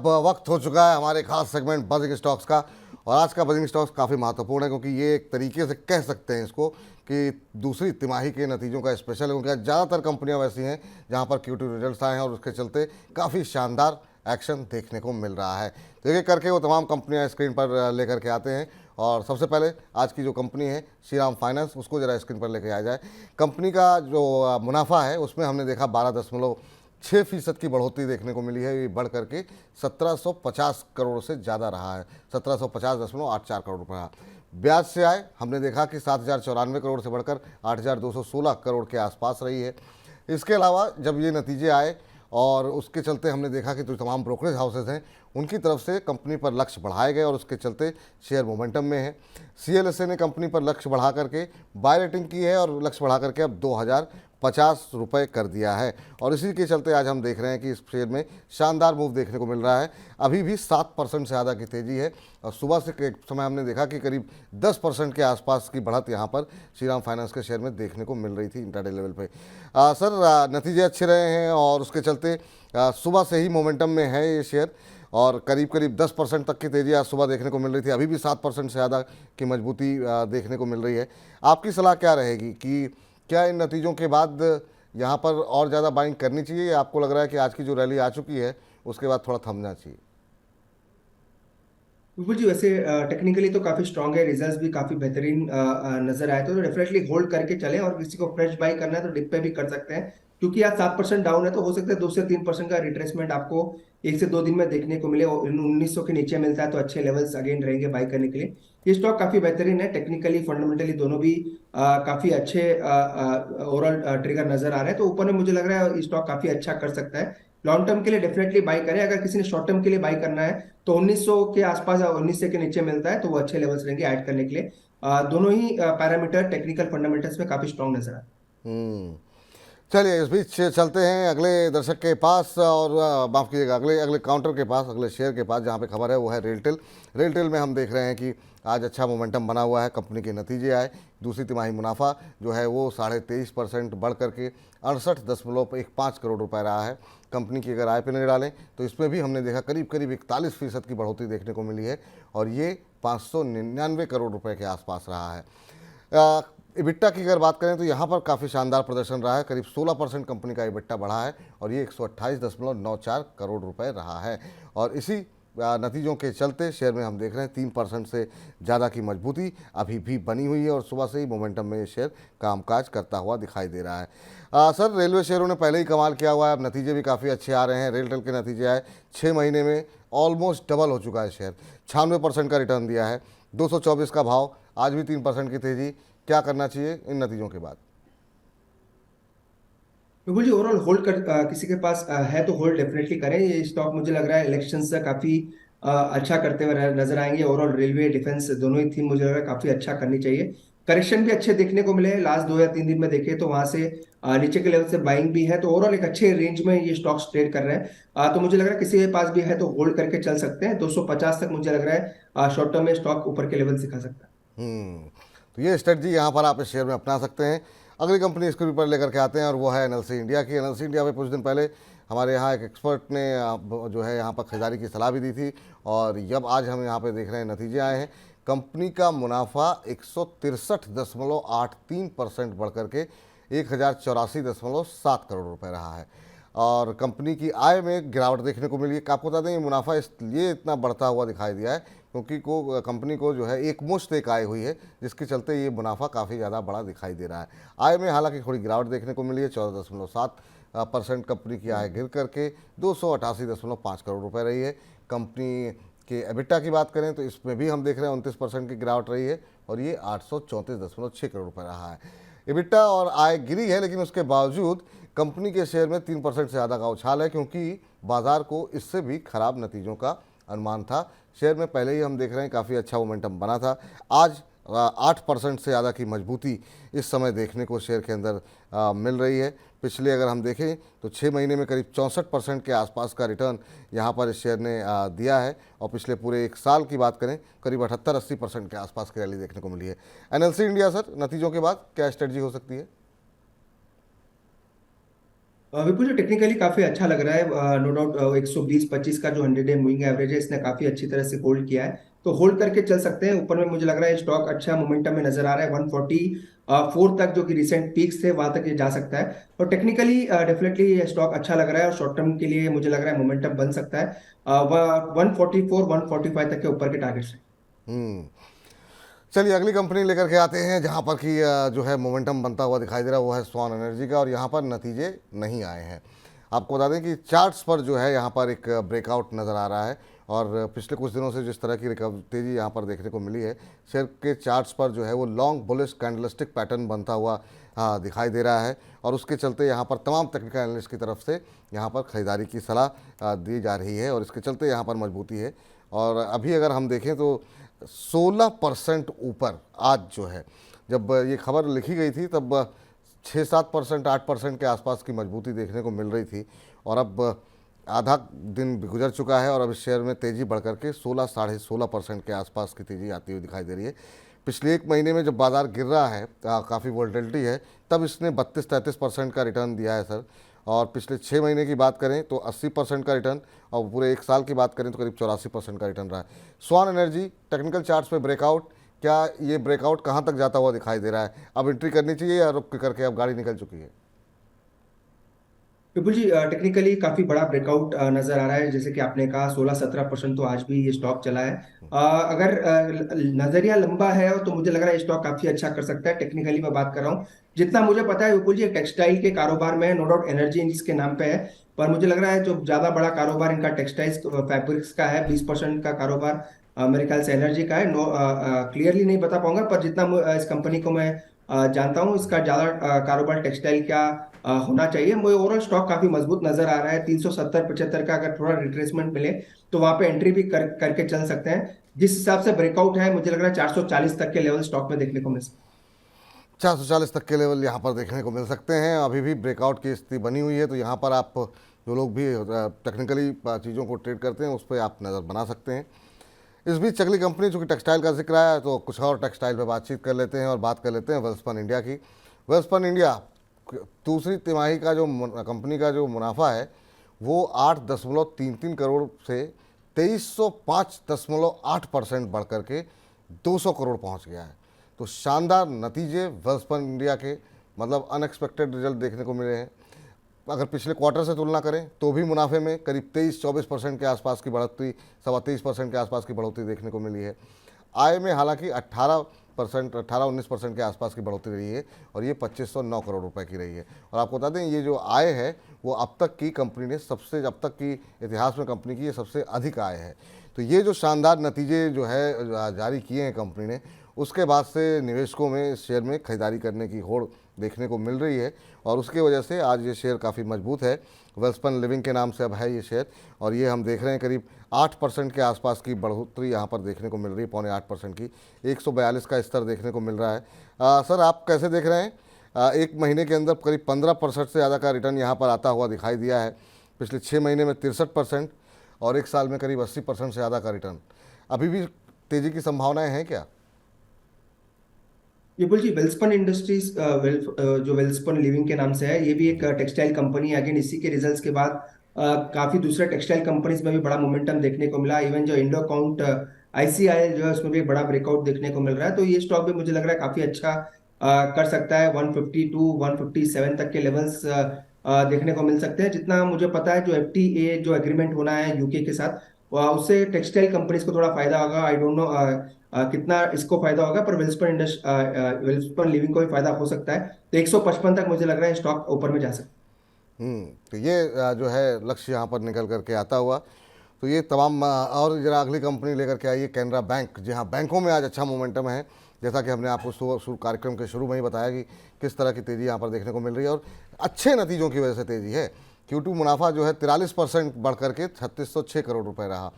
अब वक्त हो चुका है हमारे खास सेगमेंट बजिंग स्टॉक्स का। और आज का बजिंग स्टॉक्स काफ़ी महत्वपूर्ण है क्योंकि ये एक तरीके से कह सकते हैं इसको कि दूसरी तिमाही के नतीजों का स्पेशल है, क्योंकि ज़्यादातर कंपनियां वैसी हैं जहां पर Q2 रिजल्ट्स आए हैं और उसके चलते काफ़ी शानदार एक्शन देखने को मिल रहा है। तो एक एक करके वो तमाम कंपनियां स्क्रीन पर लेकर के आते हैं। और सबसे पहले आज की जो कंपनी है श्रीराम फाइनेंस, उसको ज़रा स्क्रीन पर लेकर आ जाए। कंपनी का जो मुनाफा है उसमें हमने देखा 12.6% की बढ़ोतरी देखने को मिली है। ये बढ़ करके 1750 करोड़ से ज़्यादा रहा है, 1750.84 करोड़ रुपये। ब्याज से आय हमने देखा कि 7094 करोड़ से बढ़कर 8216 करोड़ के आसपास रही है। इसके अलावा जब ये नतीजे आए और उसके चलते हमने देखा कि जो तमाम ब्रोकरेज हाउसेज हैं उनकी तरफ से कंपनी पर लक्ष्य बढ़ाए गए और उसके चलते शेयर मोमेंटम में है। CLSA ने कंपनी पर लक्ष्य बढ़ा करके बाय रेटिंग की है और लक्ष्य बढ़ा करके अब 2050 रुपये कर दिया है। और इसी के चलते आज हम देख रहे हैं कि इस शेयर में शानदार मूव देखने को मिल रहा है। अभी भी 7% से ज़्यादा की तेज़ी है और सुबह से एक समय हमने देखा कि करीब 10% के आसपास की बढ़त यहाँ पर श्रीराम फाइनेंस के शेयर में देखने को मिल रही थी इंट्राडे लेवल पे। सर, नतीजे अच्छे रहे हैं और उसके चलते सुबह से ही मोमेंटम में है ये शेयर और करीब करीब 10% तक की तेज़ी आज सुबह देखने को मिल रही थी। अभी भी 7% से ज़्यादा की मजबूती देखने को मिल रही है। आपकी सलाह क्या रहेगी कि क्या इन नतीजों के बाद यहाँ पर और ज़्यादा बाइंग करनी चाहिए या आपको लग रहा है कि आज की जो रैली आ चुकी है उसके बाद थोड़ा थमना चाहिए? बिल्कुल जी। वैसे टेक्निकली तो काफी स्ट्रांग है, रिजल्ट्स भी काफी बेहतरीन नजर आए, तो डेफिनेटली होल्ड करके चलें। और किसी को फ्रेश बाई करना है तो डिप पे भी कर सकते हैं, क्योंकि आज 7% डाउन है, तो हो सकता है 2 से 3% का रिट्रेसमेंट आपको 1 से 2 दिन में देखने को मिले। 1900 के नीचे मिलता है तो अच्छे लेवल्स अगेन रहेंगे बाई करने के लिए। ये स्टॉक काफी बेहतरीन है, टेक्निकली फंडामेंटली दोनों भी काफी अच्छे ओवरऑल ट्रिगर नजर आ रहे हैं। तो ऊपर में मुझे लग रहा है ये स्टॉक काफी अच्छा कर सकता है। लॉन्ग टर्म के लिए डेफिनेटली बाई करें। अगर किसी ने शॉर्ट टर्म के लिए बाई करना है तो 1900 के आसपास या 1900 के नीचे मिलता है तो वो अच्छे लेवल्स रहेंगे ऐड करने के लिए। दोनों ही पैरामीटर टेक्निकल फंडामेंटल्स में काफी स्ट्रांग नजर आते हम्म। चलिए, इस बीच चलते हैं अगले दर्शक के पास और माफ़ कीजिएगा अगले अगले काउंटर के पास, अगले शेयर के पास जहां पे खबर है वो है रेलटेल। रेलटेल में हम देख रहे हैं कि आज अच्छा मोमेंटम बना हुआ है। कंपनी के नतीजे आए, दूसरी तिमाही मुनाफा जो है वो 23.5% बढ़ करके 68.15 करोड़ रुपए रहा है। कंपनी की अगर आय पे नजर डालें तो इसमें भी हमने देखा करीब करीब 41% की बढ़ोतरी देखने को मिली है और ये 599 करोड़ रुपए के आसपास रहा है। इबिट्टा की अगर बात करें तो यहाँ पर काफ़ी शानदार प्रदर्शन रहा है। करीब 16% कंपनी का इबिट्टा बढ़ा है और ये 128.94 करोड़ रुपए रहा है। और इसी नतीजों के चलते शेयर में हम देख रहे हैं 3% से ज़्यादा की मजबूती अभी भी बनी हुई है और सुबह से ही मोमेंटम में ये शेयर कामकाज करता हुआ दिखाई दे रहा है। सर, रेलवे शेयरों ने पहले ही कमाल किया हुआ है, अब नतीजे भी काफ़ी अच्छे आ रहे हैं। रेलटेल के नतीजे आए 6 महीने में ऑलमोस्ट डबल हो चुका है शेयर, 96% का रिटर्न दिया है, 224 का भाव, आज भी 3% की तेज़ी। क्या करना चाहिए इन नतीजों के बाद? बिल्कुल जी। ओवरऑल होल्ड कर किसी के पास है तो होल्ड डेफिनेटली करें। ये स्टॉक मुझे लग रहा है इलेक्शन से काफी अच्छा करते हुए नजर आएंगे। ओवरऑल रेलवे डिफेंस दोनों ही थीम मुझे लग रहा है काफी अच्छा करनी चाहिए। करेक्शन भी अच्छे देखने को मिले हैं, लास्ट 2 या 3 दिन में देखे तो वहां से नीचे के लेवल से बाइंग भी है, तो ओवरऑल एक अच्छे रेंज में ये स्टॉक्स ट्रेड कर रहे हैं। तो मुझे लग रहा है किसी के पास भी है तो होल्ड करके चल सकते हैं। 250 तक मुझे लग रहा है शॉर्ट टर्म में स्टॉक ऊपर के लेवल दिखा सकता है। तो ये स्ट्रेटजी यहाँ पर आप इस शेयर में अपना सकते हैं। अगली कंपनी इसके ऊपर लेकर के आते हैं और वो है NLC इंडिया की। NLC इंडिया में कुछ दिन पहले हमारे यहाँ एक एक्सपर्ट ने जो है यहाँ पर खरीदारी की सलाह भी दी थी और जब आज हम यहाँ पे देख रहे हैं नतीजे आए हैं, कंपनी का मुनाफा 163.83% बढ़ करके 1084.7 करोड़ रुपए रहा है और कंपनी की आय में गिरावट देखने को मिली है। आपको बता दें ये मुनाफा इसलिए इतना बढ़ता हुआ दिखाई दिया है क्योंकि कंपनी को जो है एक मुश्त एक आय हुई है जिसके चलते ये मुनाफा काफ़ी ज़्यादा बड़ा दिखाई दे रहा है। आय में हालांकि थोड़ी गिरावट देखने को मिली है, 14.7% कंपनी की आय गिर करके 288.5 करोड़ रुपए रही है। कंपनी के एबिटा की बात करें तो इसमें भी हम देख रहे हैं 29% की गिरावट रही है और ये 834.6 करोड़ रुपए रहा है। एबिटा और आय गिरी है लेकिन उसके बावजूद कंपनी के शेयर में 3% से ज़्यादा का उछाल है क्योंकि बाजार को इससे भी खराब नतीजों का अनुमान था। शेयर में पहले ही हम देख रहे हैं काफ़ी अच्छा मोमेंटम बना था। आज 8% से ज़्यादा की मजबूती इस समय देखने को शेयर के अंदर मिल रही है। पिछले अगर हम देखें तो 6 महीने में करीब 64% के आसपास का रिटर्न यहाँ पर इस शेयर ने दिया है और पिछले पूरे एक साल की बात करें करीब 78-80% के आसपास की रैली देखने को मिली है। NLC इंडिया सर, नतीजों के बाद क्या स्ट्रेटजी हो सकती है? विपुल जी टेक्निकली काफी अच्छा लग रहा है, नो डाउट। 120-25 का जो 100 डे मूविंग एवरेज है इसने काफी अच्छी तरह से होल्ड किया है, तो होल्ड करके चल सकते हैं। ऊपर में मुझे लग रहा है स्टॉक अच्छा मोमेंटम में नजर आ रहा है। 144 तक जो कि रिसेंट पीक्स थे वहां तक ये जा सकता है, और टेक्निकली डेफिनेटली ये स्टॉक अच्छा लग रहा है, और शॉर्ट टर्म के लिए मुझे लग रहा है मोमेंटम बन सकता है। 144-145 तक के ऊपर के टारगेट्स हैं। हम्म। चलिए अगली कंपनी लेकर के आते हैं जहां पर कि जो है मोमेंटम बनता हुआ दिखाई दे रहा है वो है स्वान एनर्जी का, और यहां पर नतीजे नहीं आए हैं। आपको बता दें कि चार्ट्स पर जो है यहां पर एक ब्रेकआउट नज़र आ रहा है, और पिछले कुछ दिनों से जिस तरह की तेज़ी यहां पर देखने को मिली है, शेयर के चार्ट्स पर जो है वो लॉन्ग बुलिश कैंडलस्टिक पैटर्न बनता हुआ दिखाई दे रहा है, और उसके चलते यहाँ पर तमाम टेक्निकल एनालिस्ट की तरफ से यहाँ पर ख़रीदारी की सलाह दी जा रही है, और इसके चलते यहाँ पर मजबूती है। और अभी अगर हम देखें तो 16% ऊपर आज जो है, जब ये खबर लिखी गई थी तब 6-7%, 8% के आसपास की मजबूती देखने को मिल रही थी, और अब आधा दिन भी गुजर चुका है और अब इस शेयर में तेज़ी बढ़ करके 16-16.5% के आसपास की तेज़ी आती हुई दिखाई दे रही है। पिछले एक महीने में जब बाज़ार गिर रहा है, काफ़ी वोलेटिलिटी है, तब इसने 32-33% का रिटर्न दिया है सर। और पिछले 6 महीने की बात करें तो 80% का रिटर्न, और पूरे एक साल की बात करें तो करीब 84% का रिटर्न रहा है। स्वान एनर्जी टेक्निकल चार्ट्स पे ब्रेकआउट, क्या ये ब्रेकआउट कहाँ तक जाता हुआ दिखाई दे रहा है? अब एंट्री करनी चाहिए या रुक करके अब गाड़ी निकल चुकी है? विपुल जी टेक्निकली काफी बड़ा ब्रेकआउट नजर आ रहा है। जैसे कि आपने कहा 16-17% तो आज भी ये स्टॉक चला है। अगर नजरिया लंबा है तो मुझे लग रहा है स्टॉक काफी अच्छा कर सकता है। टेक्निकली मैं बात कर रहा हूँ, जितना मुझे पता है विपुल जी टेक्सटाइल के कारोबार में नो डाउट एनर्जी इसके नाम पे है, पर मुझे लग रहा है जो ज्यादा बड़ा कारोबार इनका टेक्सटाइल्स फैब्रिक्स का है। 20% का कारोबार मेरे ख्याल से एनर्जी का है। नो क्लियरली नहीं बता पाऊंगा, पर जितना इस कंपनी को मैं जानता हूँ इसका ज्यादा कारोबार टेक्सटाइल का होना चाहिए। मुझे ओवरऑल स्टॉक काफी मजबूत नजर आ रहा है। 370-75 का अगर थोड़ा रिट्रेसमेंट मिले तो वहां पे एंट्री भी करके चल सकते हैं। जिस हिसाब से ब्रेकआउट है मुझे लग रहा है 440 तक के लेवल स्टॉक में देखने को मिल सकते 440 तक के लेवल यहाँ पर देखने को मिल सकते हैं। अभी भी ब्रेकआउट की स्थिति बनी हुई है, तो यहाँ पर आप जो लोग भी टेक्निकली चीज़ों को ट्रेड करते हैं उस पर आप नज़र बना सकते हैं। इस बीच अगली कंपनी चूँकि टेक्सटाइल का जिक्र आया तो कुछ और टेक्सटाइल पर बातचीत कर लेते हैं, और बात कर लेते हैं वेल्सपन इंडिया की। वेल्सपन इंडिया दूसरी तिमाही का जो कंपनी का जो मुनाफा है वो 8.33 करोड़ से 2305.8% बढ़ करके 200 करोड़ पहुंच गया है। तो शानदार नतीजे वेल्सपन इंडिया के, मतलब अनएक्सपेक्टेड रिजल्ट देखने को मिले हैं। अगर पिछले क्वार्टर से तुलना करें तो भी मुनाफे में करीब 23-24% के आसपास की बढ़ोतरी, 23.25% के आसपास की बढ़ोतरी देखने को मिली है। आय में हालांकि 18-19% के आसपास की बढ़ोतरी रही है, और ये 2509 करोड़ रुपए की रही है। और आपको बता दें ये जो आय है वो अब तक की कंपनी ने सबसे, अब तक की इतिहास में कंपनी की ये सबसे अधिक आय है। तो ये जो शानदार नतीजे जो है जारी किए हैं कंपनी ने, उसके बाद से निवेशकों में इस शेयर में खरीदारी करने की होड़ देखने को मिल रही है, और उसकी वजह से आज ये शेयर काफ़ी मजबूत है। वेल्सपन लिविंग के नाम से अब है ये शेयर, और ये हम देख रहे हैं करीब 8% के आसपास की बढ़ोतरी यहाँ पर देखने को मिल रही है, 7.25% की। 142 का स्तर देखने को मिल रहा है। सर आप कैसे देख रहे हैं? एक महीने के अंदर करीब 15% से ज़्यादा का रिटर्न यहाँ पर आता हुआ दिखाई दिया है। पिछले 6 महीने में 63% और एक साल में करीब 80% से ज़्यादा का रिटर्न। अभी भी तेज़ी की संभावनाएं हैं क्या? विपुल जी वेल्सपन इंडस्ट्रीज जो वेल्सपन लिविंग के नाम से है, ये भी एक टेक्सटाइल कंपनी है। अगेन इसी के रिजल्ट्स के बाद काफी दूसरे टेक्सटाइल कंपनीज में भी बड़ा मोमेंटम देखने को मिला। इवन जो इंडो काउंट आईसीआईएल जो है उसमें भी एक बड़ा ब्रेकआउट देखने को मिल रहा है। तो ये स्टॉक भी मुझे लग रहा है काफी अच्छा कर सकता है। 152-157 तक के लेवल्स देखने को मिल सकते हैं। जितना मुझे पता है जो एफटीए जो एग्रीमेंट होना है यूके के साथ, उससे टेक्सटाइल कंपनीज को थोड़ा फायदा होगा। आई डोंट नो कितना इसको फायदा होगा, पर वेल्सपन लिविंग को भी फायदा हो सकता है। तो 155 तक मुझे लग रहा है स्टॉक ऊपर में जा सकता है। तो ये जो है लक्ष्य यहाँ पर निकल करके आता हुआ। तो ये तमाम और जरा अगली कंपनी लेकर के आइए कैनरा बैंक। जी हाँ, बैंकों में आज अच्छा मोमेंटम है, जैसा कि हमने आपको कार्यक्रम के शुरू में ही बताया कि किस तरह की तेज़ी यहाँ पर देखने को मिल रही है, और अच्छे नतीजों की वजह से तेज़ी है। Q2 मुनाफा जो है 43% बढ़ करके 3606 करोड़ रुपए रहा।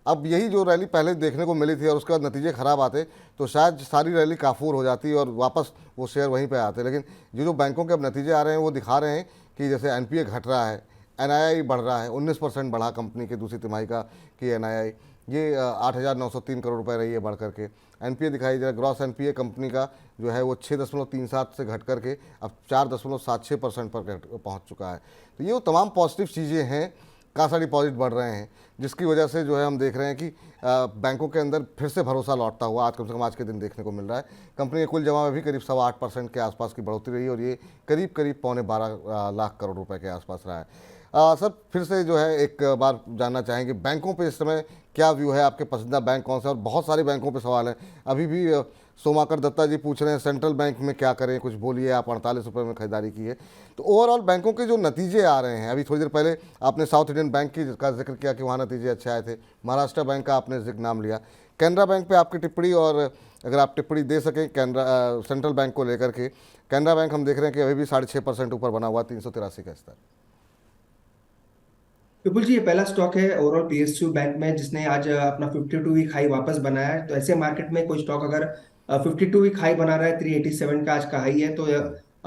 अब यही जो रैली पहले देखने को मिली थी और उसके बाद नतीजे खराब आते तो शायद सारी रैली काफूर हो जाती और वापस वो शेयर वहीं पे आते, लेकिन जो बैंकों के अब नतीजे आ रहे हैं वो दिखा रहे हैं कि जैसे एनपीए घट रहा है, एनआईआई बढ़ रहा है, 19% बढ़ा कंपनी के दूसरी तिमाही का कि एनआईआई, ये 8,903 करोड़ रुपए रही है बढ़ करके। एनपीए दिखाई दे रहा है, ग्रॉस एनपीए कंपनी का जो है वो 6.37 से घट करके अब 4.76% पर पहुंच चुका है। तो ये वो तमाम पॉजिटिव चीज़ें हैं, कासा डिपॉजिट बढ़ रहे हैं, जिसकी वजह से जो है हम देख रहे हैं कि बैंकों के अंदर फिर से भरोसा लौटता हुआ आज कम से कम आज के दिन देखने को मिल रहा है। कंपनी के कुल जमा में भी करीब 8.25% के आसपास की बढ़ोतरी रही है और ये करीब करीब 12.25 लाख करोड़ रुपए के आसपास रहा है। सर फिर से जो है एक बार जानना चाहेंगे बैंकों पे इस समय क्या व्यू है, आपके पसंदीदा बैंक कौन सा है? और बहुत सारे बैंकों पे सवाल है अभी भी। सोमाकर दत्ता जी पूछ रहे हैं सेंट्रल बैंक में क्या करें, कुछ बोलिए आप, 48 रुपये में खरीदारी की है। तो ओवरऑल बैंकों के जो नतीजे आ रहे हैं, अभी थोड़ी देर पहले आपने साउथ इंडियन बैंक का जिक्र किया कि वहाँ नतीजे अच्छे आए थे, महाराष्ट्र बैंक का आपने जिक्र नाम लिया, कैनरा बैंक पे आपकी टिप्पणी, और अगर आप टिप्पणी दे सकें सेंट्रल बैंक को लेकर के। कैनरा बैंक हम देख रहे हैं कि अभी भी 6.5% ऊपर बना हुआ, 383 का स्तर। विपुल जी, ये पहला स्टॉक है ओवरऑल पीएसयू बैंक में जिसने आज अपना 52 वीक हाई वापस बनाया है। तो ऐसे मार्केट में कोई स्टॉक अगर 52 वीक हाई बना रहा है, 387 का आज का हाई है, तो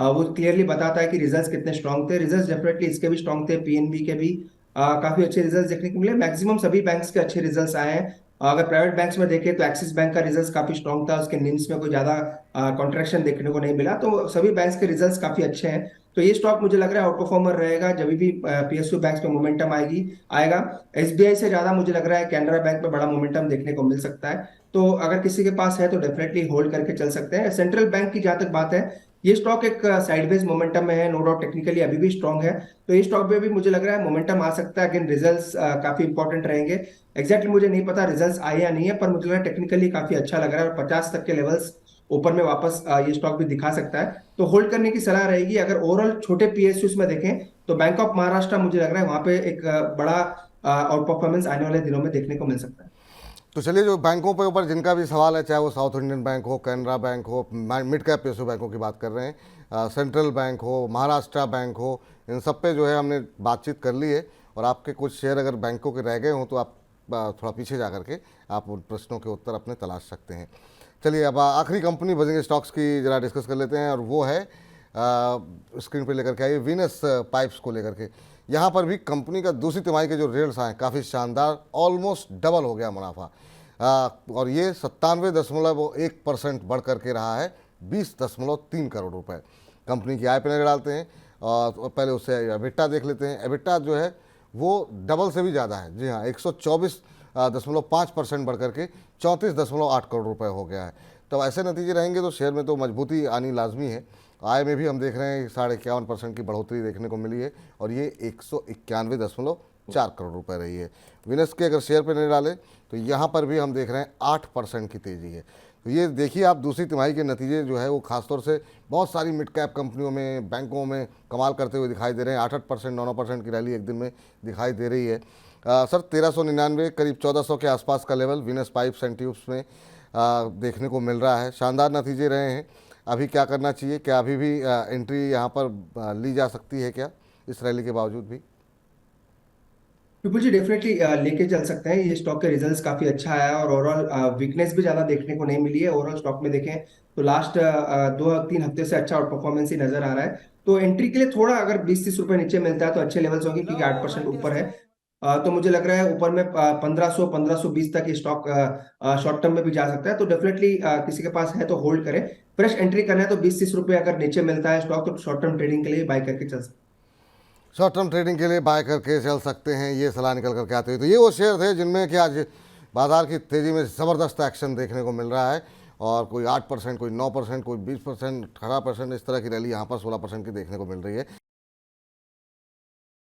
वो क्लियरली बताता है कि रिजल्ट्स कितने स्ट्रांग थे। रिजल्ट्स डेफिनेटली इसके भी स्ट्रांग थे, पीएनबी के भी काफी अच्छे रिजल्ट्स देखने को मिले। मैक्सिमम सभी बैंक्स के अच्छे रिजल्ट्स आए हैं। अगर प्राइवेट बैंक्स में देखें तो एक्सिस बैंक का रिजल्ट्स काफी स्ट्रांग था, उसके निम्स में कोई ज्यादा कॉन्ट्रैक्शन देखने को नहीं मिला। तो सभी बैंक्स के रिजल्ट्स काफी अच्छे हैं। तो ये स्टॉक मुझे लग रहा है आउट परफॉर्मर रहेगा जब भी पीएसयू बैंक्स में मोमेंटम आएगा। एसबीआई से ज्यादा मुझे लग रहा है कैनरा बैंक में बड़ा मोमेंटम देखने को मिल सकता है। तो अगर किसी के पास है तो डेफिनेटली होल्ड करके चल सकते हैं। सेंट्रल बैंक की जहां तक बात है, ये स्टॉक एक साइडवेज मोमेंटम में है, नो डाउट टेक्निकली अभी भी स्ट्रांग है। तो ये स्टॉक पे भी मुझे लग रहा है मोमेंटम आ सकता है। अगेन रिजल्ट्स काफी इंपॉर्टेंट रहेंगे। एग्जैक्टली मुझे नहीं पता रिजल्ट्स आए या नहीं है, पर मुझे लग रहा है टेक्निकली काफी अच्छा लग रहा है और 50 तक के लेवल्स ऊपर में वापस ये स्टॉक भी दिखा सकता है। तो होल्ड करने की सलाह रहेगी। अगर ओवरऑल छोटे पीएसयूज में देखें तो बैंक ऑफ महाराष्ट्र मुझे लग रहा है वहां पे एक बड़ा आउट परफॉर्मेंस आने वाले दिनों में देखने को मिल सकता है। तो चलिए, जो बैंकों पे ऊपर जिनका भी सवाल है, चाहे वो साउथ इंडियन बैंक हो, कैनरा बैंक हो, मिड कैप पीएसयू बैंकों की बात कर रहे हैं, सेंट्रल बैंक हो, महाराष्ट्र बैंक हो, इन सब पे जो है हमने बातचीत कर ली है। और आपके कुछ शेयर अगर बैंकों के रह गए हों तो आप थोड़ा पीछे जा करके आप उन प्रश्नों के उत्तर अपने तलाश सकते हैं। चलिए, अब आखिरी कंपनी बजेंगे स्टॉक्स की जरा डिस्कस कर लेते हैं, और वो है स्क्रीन पे लेकर के आइए वीनस पाइप्स को लेकर के। यहाँ पर भी कंपनी का दूसरी तिमाही के जो रिजल्ट्स आए काफ़ी शानदार, ऑलमोस्ट डबल हो गया मुनाफा, और ये 97.1% बढ़ करके रहा है 20.3 करोड़ रुपए। कंपनी की आय पे नजर डालते हैं और पहले उससे एबिटा देख लेते हैं। एबिटा जो है वो डबल से भी ज़्यादा है, जी हाँ, 124.5% बढ़ करके 34.8 करोड़ रुपए हो गया है। तो ऐसे नतीजे रहेंगे तो शेयर में तो मजबूती आनी लाजमी है। आय में भी हम देख रहे हैं 51.5% की बढ़ोतरी देखने को मिली है और ये 191.4 करोड़ रुपए रही है। विनस के अगर शेयर पर नहीं डालें तो यहाँ पर भी हम देख रहे हैं 8% की तेज़ी है। तो ये देखिए आप, दूसरी तिमाही के नतीजे जो है वो खासतौर से बहुत सारी मिड कैप कंपनियों में, बैंकों में कमाल करते हुए दिखाई दे रहे हैं। 8% 9% की रैली एक दिन में दिखाई दे रही है। सर 1399 करीब 1400 के आसपास का level Venus pipes and tubes में देखने को मिल रहा है। शानदार नतीजे रहे हैं। अभी क्या करना चाहिए? क्या अभी भी एंट्री यहाँ पर ली जा सकती है क्या, इस रैली के बावजूद भी? विपुल जी, डेफिनेटली लेके चल सकते हैं। ये स्टॉक के रिजल्ट्स काफी अच्छा आया और ओवरऑल वीकनेस भी ज्यादा देखने को नहीं मिली है। ओवरऑल स्टॉक में देखें तो लास्ट 2-3 हफ्ते से अच्छा आउट परफॉर्मेंस ही नजर आ रहा है। तो एंट्री के लिए थोड़ा अगर 20-30 रुपए नीचे मिलता है तो अच्छे लेवल्स होंगे, क्योंकि 8% ऊपर है। तो मुझे लग रहा है ऊपर में 1500-1520 तक ये स्टॉक शॉर्ट टर्म में भी जा सकता है। तो डेफिनेटली किसी के पास है तो होल्ड करें। फ्रेश एंट्री करना है तो 20-30 रुपए अगर नीचे मिलता है स्टॉक तो शॉर्ट टर्म ट्रेडिंग के लिए बाय करके चल सकते हैं। शॉर्ट टर्म ट्रेडिंग के लिए बाय करके चल सकते हैं, ये सलाह निकल करके आते हुए। तो ये वो शेयर थे जिनमें कि आज बाजार की तेज़ी में ज़बरदस्त एक्शन देखने को मिल रहा है, और कोई 8%, कोई 9%, कोई 20%, 18%, इस तरह की रैली यहाँ पर 16% की देखने को मिल रही है।